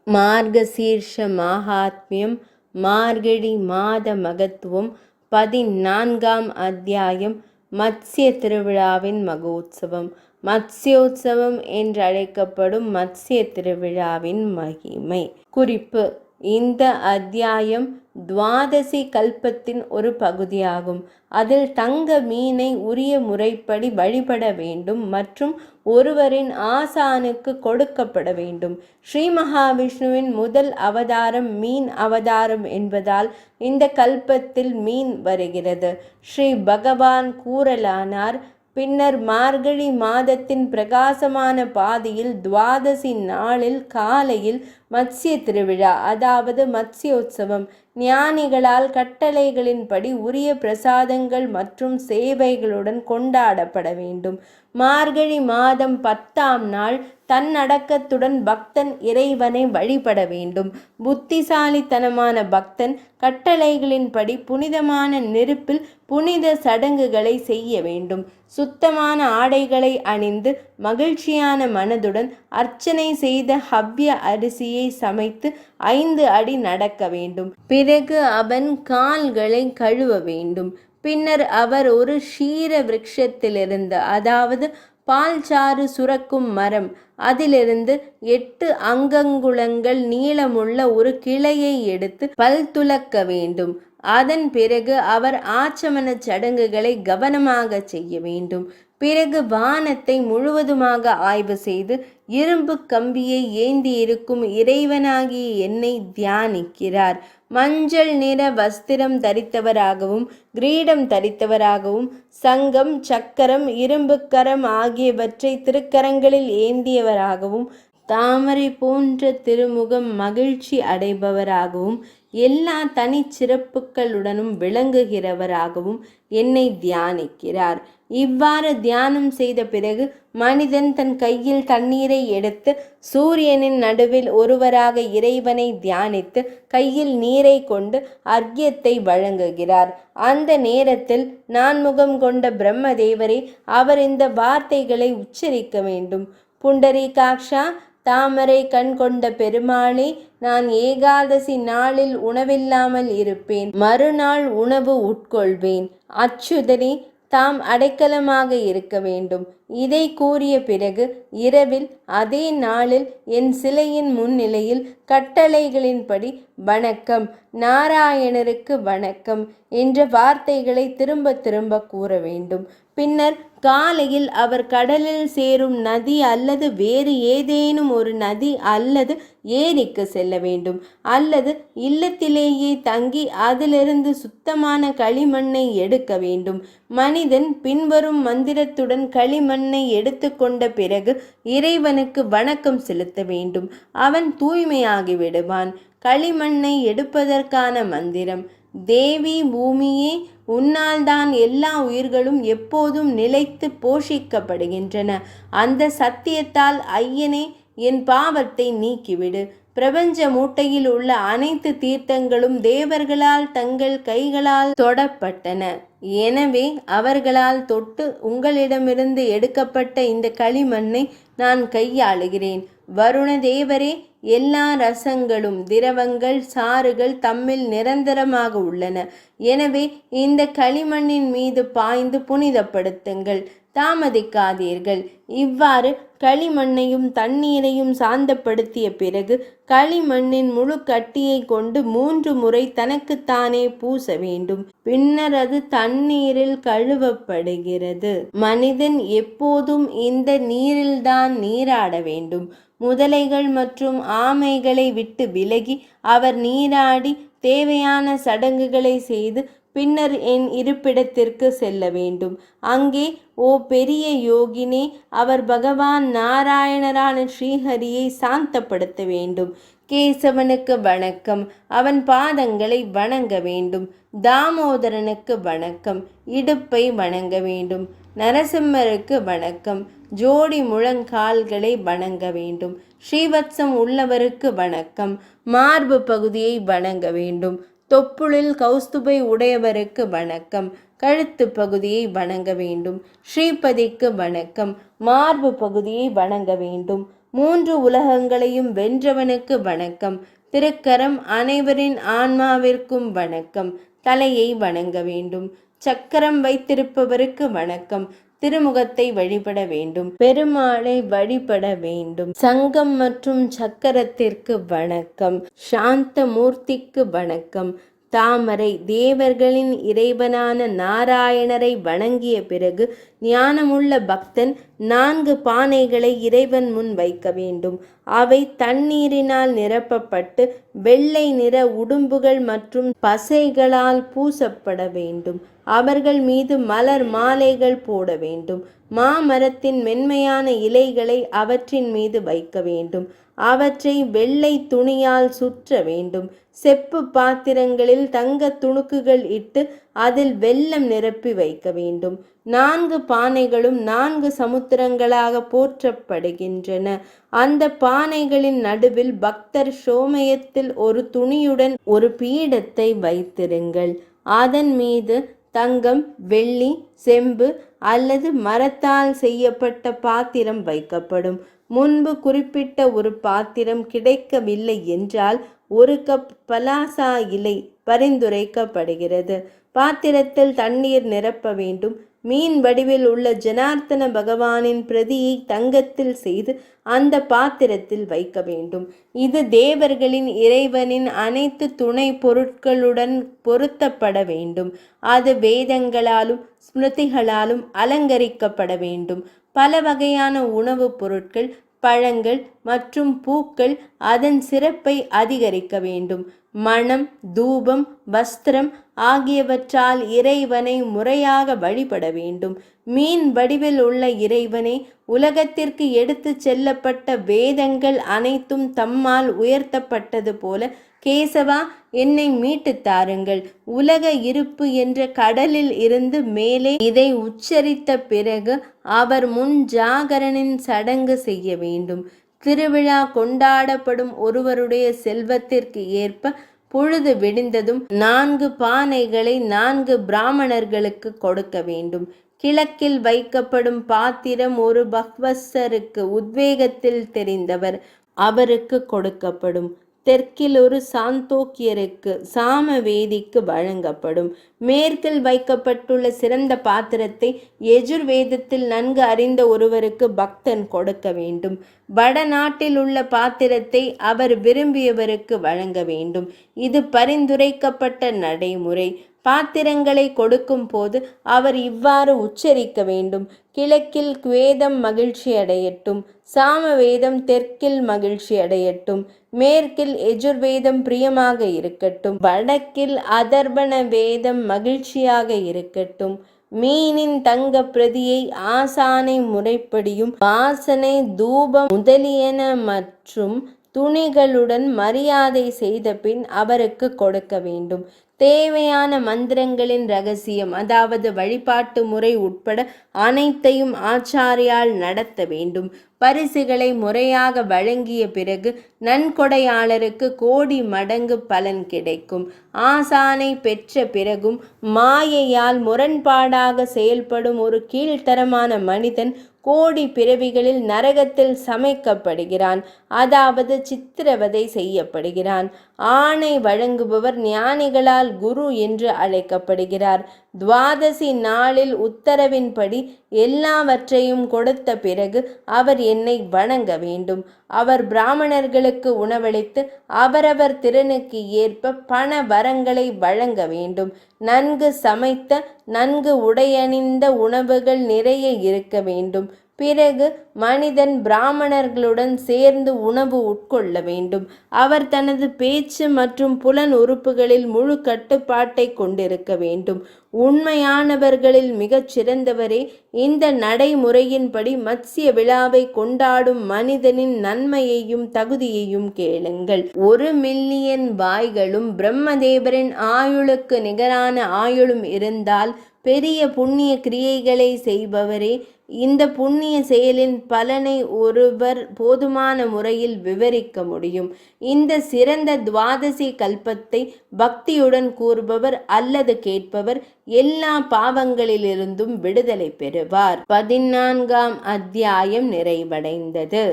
மார்கசீர்ஷ மாஹாத்மியம். மார்கழி மாத மகத்துவம். 14ஆம் அத்தியாயம். மத்ஸ்ய திருவிழாவின் மகோத்சவம். மத்ஸ்யோத்சவம் என்றழைக்கப்படும் மத்ஸ்ய திருவிழாவின் மகிமை. குறிப்பு: இந்த அத்தியாயம் துவாதசி கல்பத்தின் ஒரு பகுதியாகும். அதில் தங்க மீனை உரிய முறைப்படி வழிபட வேண்டும் மற்றும் ஒருவரின் ஆசானுக்கு கொடுக்கப்பட வேண்டும். ஸ்ரீ மகாவிஷ்ணுவின் முதல் அவதாரம் மீன் அவதாரம் என்பதால் இந்த கல்பத்தில் மீன் வருகிறது. ஸ்ரீ பகவான் கூறலானார்: பின்னர் மார்கழி மாதத்தின் பிரகாசமான பாதியில் துவாதசி நாளில் காலையில் மத்ஸ்ய திருவிழா, அதாவது மத்ஸ்யோத்சவம், ஞானிகளால் கட்டளைகளின்படி உரிய பிரசாதங்கள் மற்றும் சேவைகளுடன் கொண்டாடப்பட வேண்டும். மார்கழி மாதம் 10ஆம் நாள் தன்னடக்கத்துடன் பக்தன் இறைவனை வழிபட வேண்டும். புத்திசாலித்தனமான பக்தன் கட்டளைகளின்படி புனிதமான நெருப்பில் புனித சடங்குகளை செய்ய வேண்டும். சுத்தமான ஆடைகளை அணிந்து மகிழ்ச்சியான மனதுடன் அர்ச்சனை செய்த ஹவ்ய அரிசியை சமைத்து 5 அடி நடக்க வேண்டும். பிறகு அவன் கால்களை கழுவ வேண்டும். பின்னர் அவர் ஒரு ஷீர விருட்சத்திலிருந்து, அதாவது பால்சாறு சுரக்கும் மரம், அதிலிருந்து 8 அங்கங்குலங்கள் நீளமுள்ள ஒரு கிளையை எடுத்து பல் துலக்க வேண்டும். அதன் பிறகு அவர் ஆச்சமன சடங்குகளை கவனமாக செய்ய வேண்டும். பிறகு வானத்தை முழுவதுமாக ஆய்வு செய்து இரும்பு கம்பியை ஏந்தி இருக்கும் இறைவனாகிய என்னை தியானிக்கிறார். மஞ்சள் நிற வஸ்திரம் தரித்தவராகவும் கிரீடம் தரித்தவராகவும் சங்கம், சக்கரம், இரும்புக்கரம் ஆகியவற்றை திருக்கரங்களில் ஏந்தியவராகவும் தாமரை போன்ற திருமுகம் மகிழ்ச்சி அடைபவராகவும் எல்லா தனிச்சிறப்புகளுடனும் விளங்குகிறவராகவும் என்னை தியானிக்கிறார். இவ்வாறு தியானம் செய்த பிறகு மனிதன் தன் கையில் தண்ணீரை எடுத்து சூரியனின் நடுவில் ஒருவராக இறைவனை தியானித்து கையில் நீரை கொண்டு அர்க்யத்தை வழங்குகிறார். அந்த நேரத்தில் நான்முகம் கொண்ட பிரம்மதேவரே அவர் இந்த வார்த்தைகளை உச்சரிக்க வேண்டும்: புண்டரீகாக்ஷா, தாமரை கண் கொண்ட பெருமாளே, நான் ஏகாதசி நாளில் உணவில்லாமல் இருப்பேன். மறுநாள் உணவு உட்கொள்வேன். அச்சுதனே, தாம் அடைக்கலமாக இருக்க வேண்டும். இதை கூறிய பிறகு இரவில் அதே நாளில் என் சிலையின் முன்னிலையில் கட்டளைகளின்படி வணக்கம், நாராயணருக்கு வணக்கம் என்ற வார்த்தைகளை திரும்ப திரும்ப கூற வேண்டும். பின்னர் காலையில் அவர் கடலில் சேரும் நதி அல்லது வேறு ஏதேனும் ஒரு நதி அல்லது ஏரிக்கு செல்ல வேண்டும். அல்லது இல்லத்திலேயே தங்கி அதிலிருந்து சுத்தமான களிமண்ணை எடுக்க வேண்டும். மனிதன் பின்வரும் மந்திரத்துடன் களிமண்ணை எடுத்து கொண்ட பிறகு இறைவனுக்கு வணக்கம் செலுத்த வேண்டும். அவன் தூய்மையாகி விடுவான். களிமண்ணை எடுப்பதற்கான மந்திரம்: தேவி பூமியே, உன்னால் தான் எல்லா உயிர்களும் எப்போதும் நிலைத்து போஷிக்கப்படுகின்றன. அந்த சத்தியத்தால் ஐயனே, என் பாவத்தை நீக்கிவிடு. பிரபஞ்ச மூட்டையில் உள்ள அனைத்து தீர்த்தங்களும் தேவர்களால் தங்கள் கைகளால் தொடப்பட்டன. எனவே அவர்களால் தொட்டு உங்களிடமிருந்து எடுக்கப்பட்ட இந்த களிமண்ணை நான் கையாளுகிறேன். வருண தேவரே, எல்லா ரசங்களும் திரவங்கள், சாறுகள் தம்மில் நிரந்தரமாக உள்ளன. எனவே இந்த களிமண்ணின் மீது பாய்ந்து புனிதப்படுத்துங்கள், தாமதிக்காதீர்கள். இவ்வாறு களிமண்ணையும் தண்ணீரையும் சாந்தப்படுத்திய பிறகு களிமண்ணின் முழு கட்டியை கொண்டு 3 முறை தனக்குத்தானே பூச வேண்டும். பின்னர் அது தண்ணீரில் கழுவப்படுகிறது. மனிதன் எப்போதும் இந்த நீரில்தான் நீராட வேண்டும். முதலைகள் மற்றும் ஆமைகளை விட்டு விலகி அவர் நீராடி தேவையான சடங்குகளை செய்து பின்னர் என் இருப்பிடத்திற்கு செல்ல வேண்டும். அங்கே, ஓ பெரிய யோகினே, அவர் பகவான் நாராயணரான ஸ்ரீஹரியை சாந்தப்படுத்த வேண்டும். கேசவனுக்கு வணக்கம், அவன் பாதங்களை வணங்க வேண்டும். தாமோதரனுக்கு வணக்கம், இடுப்பை வணங்க வேண்டும். நரசிம்மருக்கு வணக்கம், ஜோடி முழங்கால்களை வணங்க வேண்டும். ஸ்ரீவத்சம் உள்ளவருக்கு வணக்கம், மார்பு பகுதியை வணங்க வேண்டும். தொப்புளில் கௌஸ்துபை உடையவருக்கு வணக்கம், கழுத்து பகுதியை வணங்க வேண்டும். ஸ்ரீபதிக்கு வணக்கம், மார்பு பகுதியை வணங்க வேண்டும். மூன்று உலகங்களையும் வென்றவனுக்கு வணக்கம். திருக்கரம் அனைவரின் ஆன்மாவிற்கும் வணக்கம். தலையை வணங்க வேண்டும். சக்கரம் வைத்திருப்பவருக்கு வணக்கம். திருமுகத்தை வழிபட வேண்டும். பெருமாளை வழிபட வேண்டும். சங்கம் மற்றும் சக்கரத்திற்கு வணக்கம். சாந்த மூர்த்திக்கு வணக்கம். தாமரை தேவர்களின் இறைவனான நாராயணரை வணங்கிய பிறகு ஞானமுள்ள பக்தன் 4 பானைகளை இறைவன் முன் வைக்க வேண்டும். அவை தண்ணீரினால் நிரப்பப்பட்டு வெள்ளை நிற உடும்புகள் மற்றும் பசைகளால் பூசப்பட வேண்டும். அவர்கள் மீது மலர் மாலைகள் போட வேண்டும். மாமரத்தின் மென்மையான இலைகளை அவற்றின் மீது வைக்க வேண்டும். அவற்றை வெள்ளை துணியால் சுற்ற வேண்டும். செப்பு பாத்திரங்களில் தங்க துணுக்குகள் இட்டு அதில் வெல்லம் நிரப்பி வைக்க வேண்டும். 4 பானைகளும் 4 சமுத்திரங்களாக போற்றப்படுகின்றன. அந்த பானைகளின் நடுவில் பக்தர் சோமயத்தில் ஒரு துணியுடன் ஒரு பீடத்தை வைத்திருங்கள். அதன் மீது தங்கம், வெள்ளி, செம்பு அல்லது மரத்தால் செய்யப்பட்ட பாத்திரம் வைக்கப்படும். முன்பு குறிப்பிட்ட ஒரு பாத்திரம் கிடைக்கவில்லை என்றால் 1 கப் பலாசா இலை பரிந்துரைக்கப்படுகிறது. பாத்திரத்தில் தண்ணீர் நிரப்ப வேண்டும். மீன் வடிவில் உள்ள ஜனார்த்தன பகவானின் பிரதியை தங்கத்தில் செய்து அந்த பாத்திரத்தில் வைக்க வேண்டும். இது தேவர்களின் இறைவனின் அனைத்து துணை பொருட்களுடன் பொருத்தப்பட வேண்டும். அது வேதங்களாலும் ஸ்மிருதிகளாலும் அலங்கரிக்கப்பட வேண்டும். பல வகையான உணவுப் பொருட்கள், பழங்கள் மற்றும் பூக்கள் அதன் சிறப்பை அதிகரிக்க வேண்டும். மணம், தூபம், வஸ்திரம் ஆகியவற்றால் இறைவனை முறையாக வழிபட வேண்டும். மீன் வடிவில் உள்ள இறைவனை உலகத்திற்கு எடுத்து செல்லப்பட்ட வேதங்கள் அனைத்தும் தம்மால் உயர்த்தப்பட்டது போல, கேசவா, என்னை மீட்டு தாருங்கள், உலக இருப்பு என்ற கடலில் இருந்து மேலே இதை உச்சரித்த பிறகு அவர் முன் ஜாகரனின் சடங்கு செய்ய வேண்டும். திருவிழா கொண்டாடப்படும் ஒருவருடைய செல்வத்திற்கு ஏற்ப பொழுது விடிந்ததும் 4 பானைகளை 4 பிராமணர்களுக்கு கொடுக்க வேண்டும். கிழக்கில் வைக்கப்படும் பாத்திரம் ஒரு பக்வஸ்தருக்கு உத்வேகத்தில் தெரிந்தவர், அவருக்கு கொடுக்கப்படும். தெற்கில் ஒரு சாந்தோக்கியருக்கு சாமவேதிக்கு வழங்கப்படும். மேற்கில் வைக்கப்பட்டுள்ள சிறந்த பாத்திரத்தை யஜுர்வேதத்தில் நன்கு அறிந்த ஒருவருக்கு பக்தன் கொடுக்க வேண்டும். வடநாட்டில் உள்ள பாத்திரத்தை அவர் விரும்பியவருக்கு வழங்க வேண்டும். இது பரிந்துரைக்கப்பட்ட நடைமுறை. பாத்திரங்களை கொடுக்கும் போது அவர் இவ்வாறு உச்சரிக்க வேண்டும். கிழக்கில் வேதம் மகிழ்ச்சி அடையட்டும். சாமவேதம் தெற்கில் மகிழ்ச்சி அடையட்டும். மேற்கில் யஜுர்வேதம் பிரியமாக இருக்கட்டும். வடக்கில் அதர்வண வேதம் மகிழ்ச்சியாக இருக்கட்டும். மீனின் தங்க பிரதியை ஆசானை முறைப்படியும் வாசனை, தூபம் முதலியன மற்றும் துணிகளுடன் மரியாதை செய்த பின் அவருக்கு கொடுக்க வேண்டும். தேவையான மந்திரங்களின் ரகசியம், அதாவது வழிபாட்டு முறை உட்பட அனைத்தையும் ஆச்சாரியால் நடத்த வேண்டும். பரிசுகளை முறையாக வழங்கிய பிறகு நன்கொடையாளருக்கு கோடி மடங்கு பலன் கிடைக்கும். ஆசானை பெற்ற பிறகும் மாயையால் முரண்பாடாக செயல்படும் ஒரு கீழ்த்தரமான மனிதன் கோடி பிறவிகளில் நரகத்தில் சமைக்கப்படுகிறான், அதாவது சித்திரவதை செய்யப்படுகிறான். ஆணை வழங்குபவர் ஞானிகளால் குரு என்று அழைக்கப்படுகிறார். துவாதசி நாளில் உத்தரவின்படி எல்லாவற்றையும் கொடுத்த பிறகு அவர் என்னை வணங்க வேண்டும். அவர் பிராமணர்களுக்கு உணவளித்து அவரவர் திறனுக்கு ஏற்ப பண வரங்களை வழங்க வேண்டும். நன்கு சமைத்த, நன்கு உடையணிந்த உணவுகள் நிறைய இருக்க வேண்டும். பிறகு மனிதன் பிராமணர்களுடன் சேர்ந்து உணவு உட்கொள்ள வேண்டும். அவர் தனது பேச்சு மற்றும் புலன் உறுப்புகளில் முழு கட்டுப்பாட்டை கொண்டிருக்க வேண்டும். உண்மையானவர்களில் மிகச் சிறந்தவரே, இந்த நடைமுறையின்படி மத்ஸ்ய விழாவை கொண்டாடும் மனிதனின் நன்மையையும் தகுதியையும் கேளுங்கள். 1 மில்லியன் வாய்களும் பிரம்மதேவரின் ஆயுளுக்கு நிகரான ஆயுளும் இருந்தால், பெரிய புண்ணிய கிரியைகளை செய்பவரே, இந்த புண்ணிய செயலின் பலனை ஒருவர் போதுமான முறையில் விவரிக்க முடியும். இந்த சிறந்த துவாதசி கல்பத்தை பக்தியுடன் கூறுபவர் அல்லது கேட்பவர் எல்லா பாவங்களிலிருந்தும் விடுதலை பெறுவார். 14ஆம் அத்தியாயம் நிறைவடைந்தது.